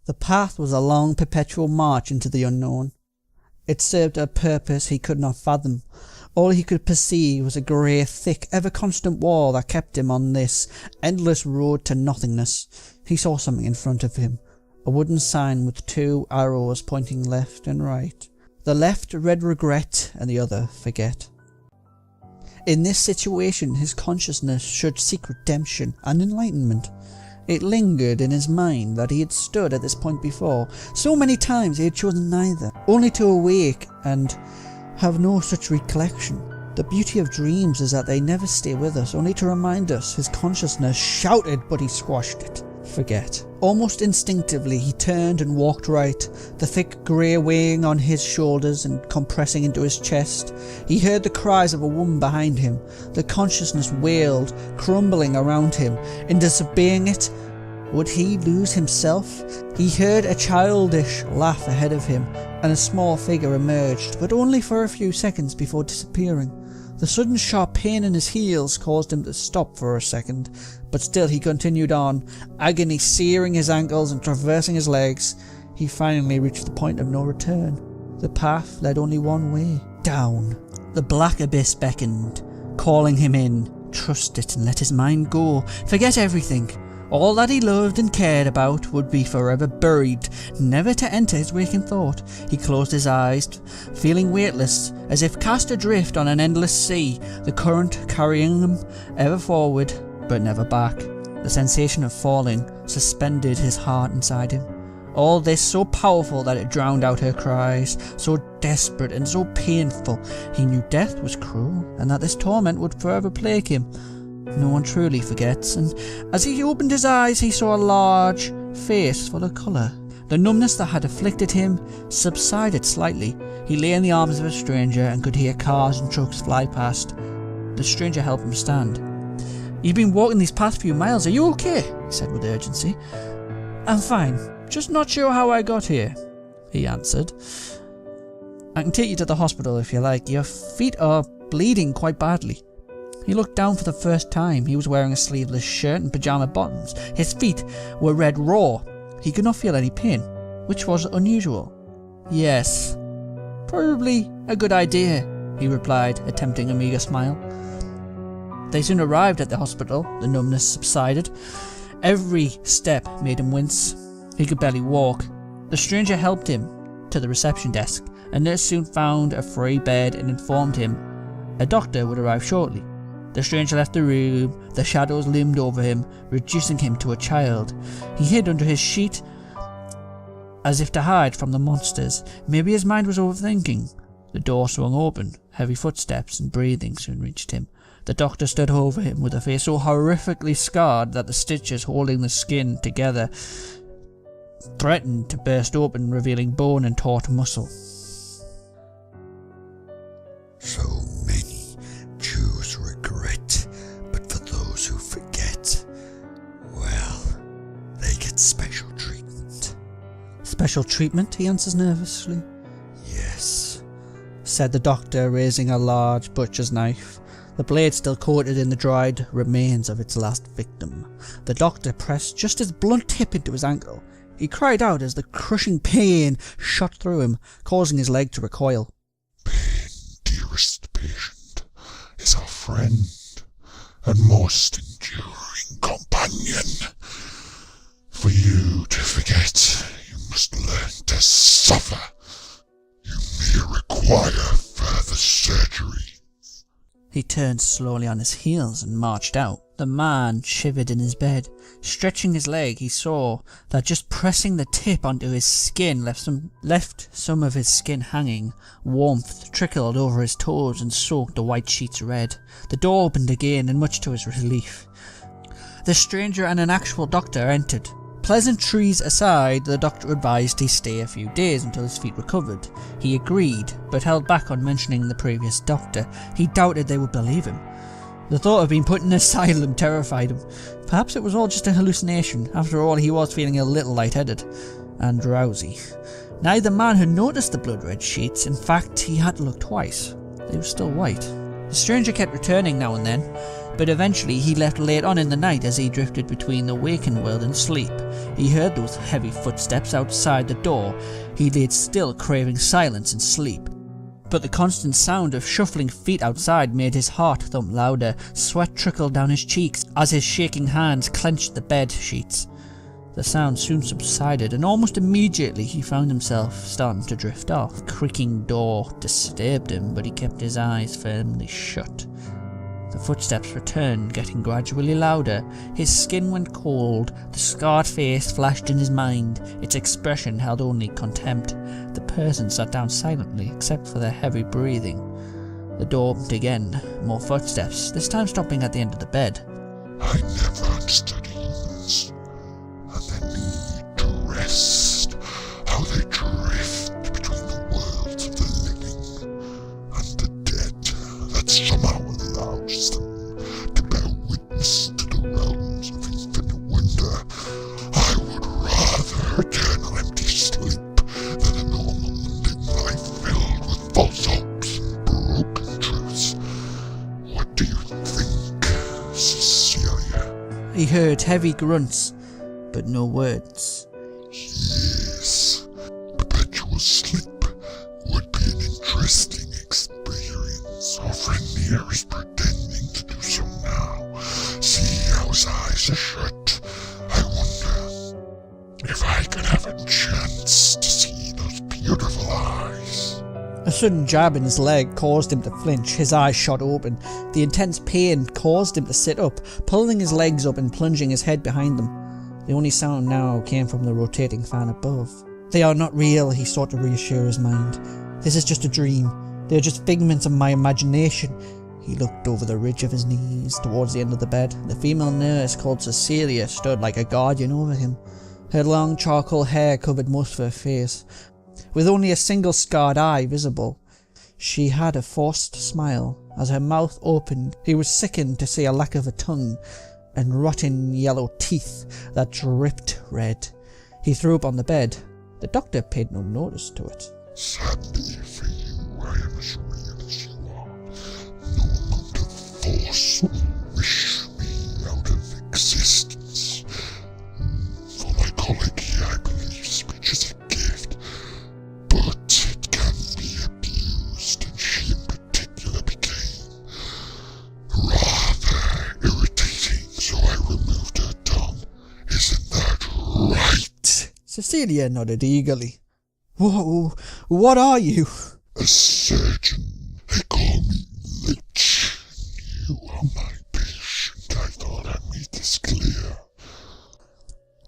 The path was a long, perpetual march into the unknown. It served a purpose he could not fathom. All he could perceive was a grey, thick, ever-constant wall that kept him on this endless road to nothingness. He saw something in front of him, a wooden sign with 2 arrows pointing left and right. The left read regret and the other forget. In this situation his consciousness should seek redemption and enlightenment. It lingered in his mind that he had stood at this point before. So many times he had chosen neither, only to awake and have no such recollection. The beauty of dreams is that they never stay with us, only to remind us. His consciousness shouted, but he squashed it. Forget. Almost instinctively he turned and walked right, the thick grey weighing on his shoulders and compressing into his chest. He heard the cries of a woman behind him. The consciousness wailed, crumbling around him. In disobeying it, would he lose himself? He heard a childish laugh ahead of him, and a small figure emerged, but only for a few seconds before disappearing. The sudden sharp pain in his heels caused him to stop for a second, but still he continued on, agony searing his ankles and traversing his legs. He finally reached the point of no return. The path led only one way, down. The black abyss beckoned, calling him in. Trust it and let his mind go. Forget everything. All that he loved and cared about would be forever buried, never to enter his waking thought. He closed his eyes, feeling weightless, as if cast adrift on an endless sea, the current carrying him ever forward, but never back. The sensation of falling suspended his heart inside him. All this so powerful that it drowned out her cries, so desperate and so painful. He knew death was cruel, and that this torment would forever plague him. No one truly forgets, and as he opened his eyes he saw a large face full of colour. The numbness that had afflicted him subsided slightly. He lay in the arms of a stranger and could hear cars and trucks fly past. The stranger helped him stand. "You've been walking these past few miles, are you okay?" he said with urgency. "I'm fine, just not sure how I got here," he answered. "I can take you to the hospital if you like. Your feet are bleeding quite badly." He looked down for the first time. He was wearing a sleeveless shirt and pyjama bottoms. His feet were red raw. He could not feel any pain, which was unusual. "Yes, probably a good idea," he replied, attempting a meagre smile. They soon arrived at the hospital. The numbness subsided. Every step made him wince. He could barely walk. The stranger helped him to the reception desk. A nurse soon found a free bed and informed him a doctor would arrive shortly. The stranger left the room. The shadows loomed over him, reducing him to a child. He hid under his sheet as if to hide from the monsters. Maybe his mind was overthinking. The door swung open. Heavy footsteps and breathing soon reached him. The doctor stood over him with a face so horrifically scarred that the stitches holding the skin together threatened to burst open, revealing bone and taut muscle. "So many choose regret, but for those who forget, well, they get special treatment." "Special treatment?" he answers nervously. "Yes," said the doctor, raising a large butcher's knife, the blade still coated in the dried remains of its last victim. The doctor pressed just his blunt tip into his ankle. He cried out as the crushing pain shot through him, causing his leg to recoil. "Pain, dearest patient, is our friend and most enduring companion. For you to forget, you must learn to suffer. You may require further surgery." He turned slowly on his heels and marched out. The man shivered in his bed. Stretching his leg, he saw that just pressing the tip onto his skin left some of his skin hanging. Warmth trickled over his toes and soaked the white sheets red. The door opened again, and much to his relief, the stranger and an actual doctor entered. Pleasantries aside, the doctor advised he stay a few days until his feet recovered. He agreed, but held back on mentioning the previous doctor. He doubted they would believe him. The thought of being put in an asylum terrified him. Perhaps it was all just a hallucination. After all, he was feeling a little lightheaded and drowsy. Neither man had noticed the blood-red sheets. In fact, he had to look twice. They were still white. The stranger kept returning now and then, but eventually he left late on in the night as he drifted between the waking world and sleep. He heard those heavy footsteps outside the door. He laid still, craving silence and sleep. But the constant sound of shuffling feet outside made his heart thump louder. Sweat trickled down his cheeks as his shaking hands clenched the bed sheets. The sound soon subsided, and almost immediately he found himself starting to drift off. The creaking door disturbed him, but he kept his eyes firmly shut. The footsteps returned, getting gradually louder. His skin went cold. The scarred face flashed in his mind. Its expression held only contempt. The person sat down silently, except for their heavy breathing. The door opened again. More footsteps, this time stopping at the end of the bed. I never understood humans and their need to rest, how they drift between the worlds of the living and the dead, that somehow allows them to bear witness to the realms of infinite wonder. I would rather eternal empty sleep than a normal mundane life filled with false hopes and broken truths. What do you think, Cecilia? He heard heavy grunts, but no words. Yes, perpetual sleep would be an interesting experience. Our friend here is pretending to do so now. See how his eyes are shut. I wonder if I could have a chance to see those beautiful eyes. A sudden jab in his leg caused him to flinch. His eyes shot open. The intense pain caused him to sit up, pulling his legs up and plunging his head behind them. The only sound now came from the rotating fan above. They are not real, he sought to reassure his mind. This is just a dream. They are just figments of my imagination. He looked over the ridge of his knees towards the end of the bed. The female nurse called Cecilia stood like a guardian over him. Her long charcoal hair covered most of her face, with only a single scarred eye visible. She had a forced smile. As her mouth opened, he was sickened to see a lack of a tongue and rotten yellow teeth that dripped red. He threw up on the bed. The doctor paid no notice to it. Sadly for you, I am as real as you are. No amount of force will wish me out of existence. For my colleague here, I believe speech is a gift, but it can be abused, and she in particular became rather irritating, so I removed her tongue. Isn't that right? Cecilia nodded eagerly. Whoa, what are you? A surgeon. They call me Laech. You are my patient. I thought I'd make this clear.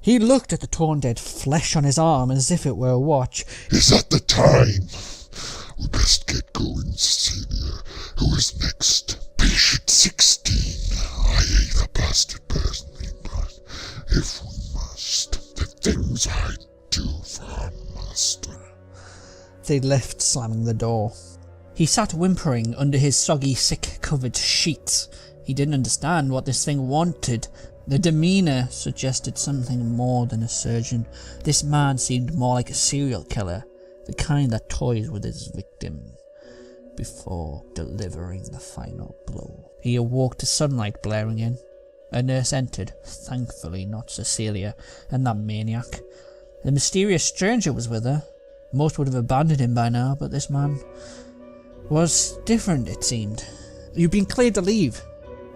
He looked at the torn dead flesh on his arm as if it were a watch. Is that the time? We best get going, Cecilia. Who is next? Patient 16. I hate the bastard personally, but if we must, the things I do for our master. They left, slamming the door. He sat whimpering under his soggy, sick-covered sheets. He didn't understand what this thing wanted. The demeanour suggested something more than a surgeon. This man seemed more like a serial killer, the kind that toys with his victim before delivering the final blow. He awoke to sunlight blaring in. A nurse entered, thankfully not Cecilia and that maniac. The mysterious stranger was with her. Most would have abandoned him by now, but this man was different, it seemed. You've been cleared to leave.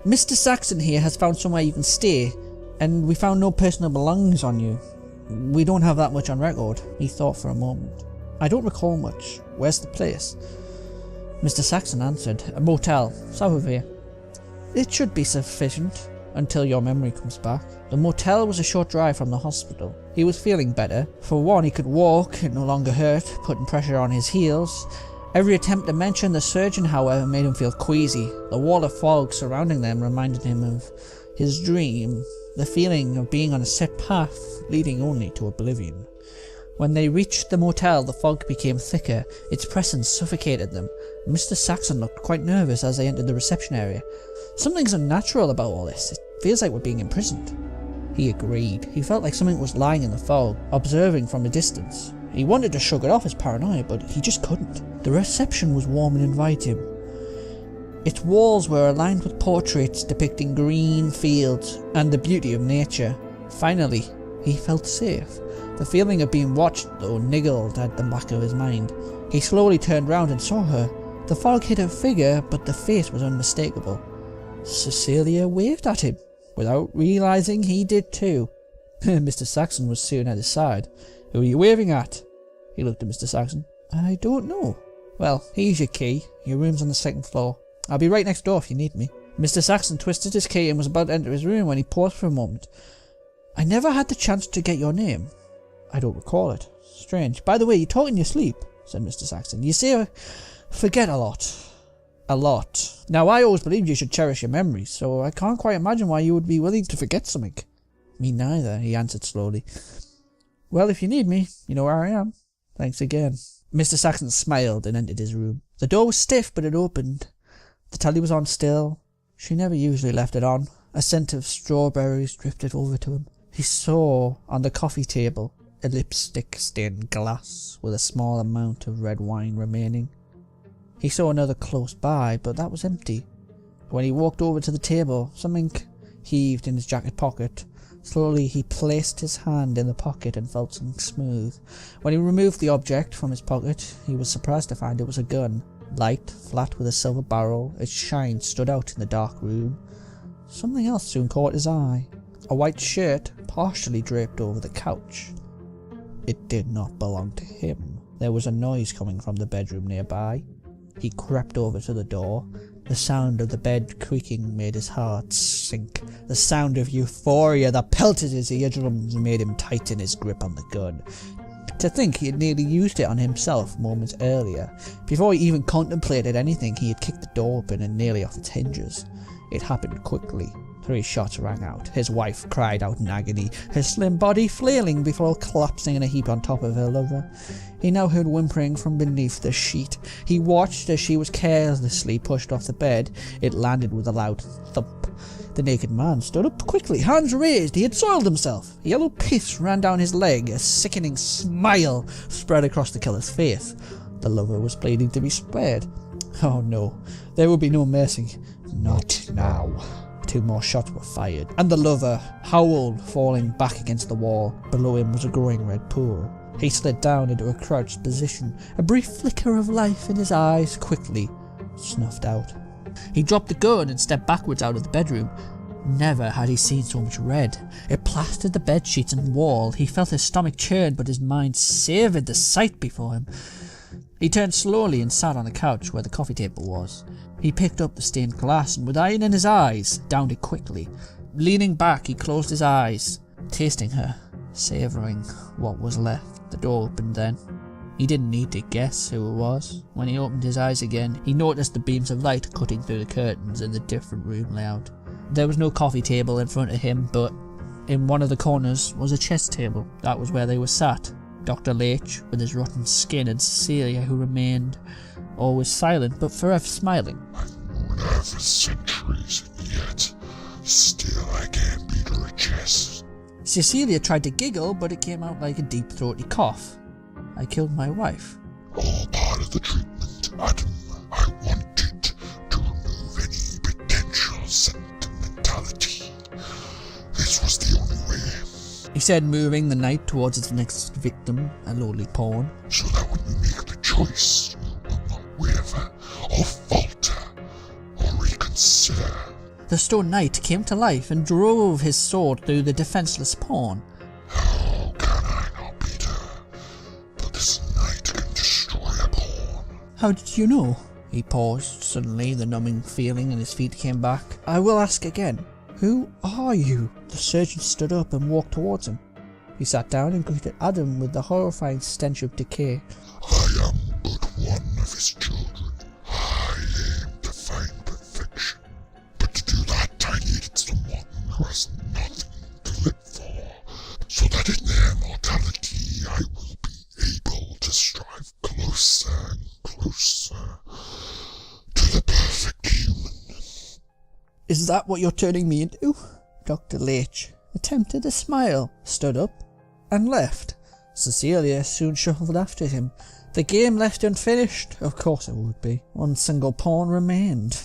Mr. Saxon here has found somewhere you can stay, and we found no personal belongings on you. We don't have that much on record. He thought for a moment. I don't recall much. Where's the place? Mr. Saxon answered, a motel, south of here. It should be sufficient until your memory comes back. The motel was a short drive from the hospital. He was feeling better. For one, he could walk, it no longer hurt, putting pressure on his heels. Every attempt to mention the surgeon, however, made him feel queasy. The wall of fog surrounding them reminded him of his dream, the feeling of being on a set path leading only to oblivion. When they reached the motel, the fog became thicker. Its presence suffocated them. Mr. Saxon looked quite nervous as they entered the reception area. Something's unnatural about all this. It feels like we're being imprisoned. He agreed. He felt like something was lying in the fog, observing from a distance. He wanted to shrug it off as paranoia, but he just couldn't. The reception was warm and inviting. Its walls were aligned with portraits depicting green fields and the beauty of nature. Finally, he felt safe. The feeling of being watched, though, niggled at the back of his mind. He slowly turned round and saw her. The fog hid her figure, but the face was unmistakable. Cecilia waved at him. Without realising, he did too. Mr. Saxon was soon at his side. "Who are you waving at?" He looked at Mr. Saxon. "I don't know." "Well, here's your key. Your room's on the 2nd floor. I'll be right next door if you need me." Mr. Saxon twisted his key and was about to enter his room when he paused for a moment. "I never had the chance to get your name." "I don't recall it." "Strange. By the way, you talk in your sleep," said Mr. Saxon. "You say I forget a lot." "A lot. Now, I always believed you should cherish your memories, so I can't quite imagine why you would be willing to forget something." "Me neither," he answered slowly. "Well, if you need me, you know where I am. Thanks again." Mr. Saxon smiled and entered his room. The door was stiff, but it opened. The telly was on still. She never usually left it on. A scent of strawberries drifted over to him. He saw on the coffee table a lipstick-stained glass with a small amount of red wine remaining. He saw another close by, but that was empty. When he walked over to the table, something heaved in his jacket pocket. Slowly he placed his hand in the pocket and felt something smooth. When he removed the object from his pocket, he was surprised to find it was a gun. Light, flat with a silver barrel, its shine stood out in the dark room. Something else soon caught his eye. A white shirt partially draped over the couch. It did not belong to him. There was a noise coming from the bedroom nearby. He crept over to the door. The sound of the bed creaking made his heart sink. The sound of euphoria that pelted his eardrums made him tighten his grip on the gun. To think he had nearly used it on himself moments earlier. Before he even contemplated anything, he had kicked the door open and nearly off its hinges. It happened quickly. 3 shots rang out. His wife cried out in agony, her slim body flailing before collapsing in a heap on top of her lover. He now heard whimpering from beneath the sheet. He watched as she was carelessly pushed off the bed. It landed with a loud thump. The naked man stood up quickly, hands raised. He had soiled himself. Yellow piss ran down his leg. A sickening smile spread across the killer's face. The lover was pleading to be spared. Oh no, there would be no mercy. Not now. 2 more shots were fired, and the lover howled, falling back against the wall. Below him was a growing red pool. He slid down into a crouched position. A brief flicker of life in his eyes quickly snuffed out. He dropped the gun and stepped backwards out of the bedroom. Never had he seen so much red. It plastered the bed sheets and wall. He felt his stomach churn, but his mind savoured the sight before him. He turned slowly and sat on the couch where the coffee table was. He picked up the stained glass and, with iron in his eyes, downed it quickly. Leaning back, he closed his eyes, tasting her, savouring what was left. The door opened then. He didn't need to guess who it was. When he opened his eyes again, he noticed the beams of light cutting through the curtains in the different room layout. There was no coffee table in front of him, but in one of the corners was a chess table. That was where they were sat. Dr. Laech, with his rotten skin, and Cecilia, who remained always silent but forever smiling. I've known her for centuries, and yet still I can't beat her at chess. Cecilia tried to giggle, but it came out like a deep-throaty cough. I killed my wife. All part of the treatment, Adam. I wanted to remove any potential sentimentality. This was the only way. He said, moving the knight towards his next victim, a lowly pawn. So that when you make the choice, you will not waver, or falter, or reconsider. The stone knight came to life and drove his sword through the defenceless pawn. How can I not beat her? But this knight can destroy a pawn. How did you know? He paused. Suddenly, the numbing feeling in his feet came back. I will ask again. Who are you? The surgeon stood up and walked towards him. He sat down and greeted Adam with the horrifying stench of decay. I am but one of his children. I aim to find perfection. But to do that, I needed someone who has nothing to live for, so that in their mortality I will be able to strive closer and closer to the perfect human. Is that what you're turning me into? Dr. Laech attempted a smile, stood up, and left. Cecilia soon shuffled after him. The game left unfinished. Of course it would be. One single pawn remained.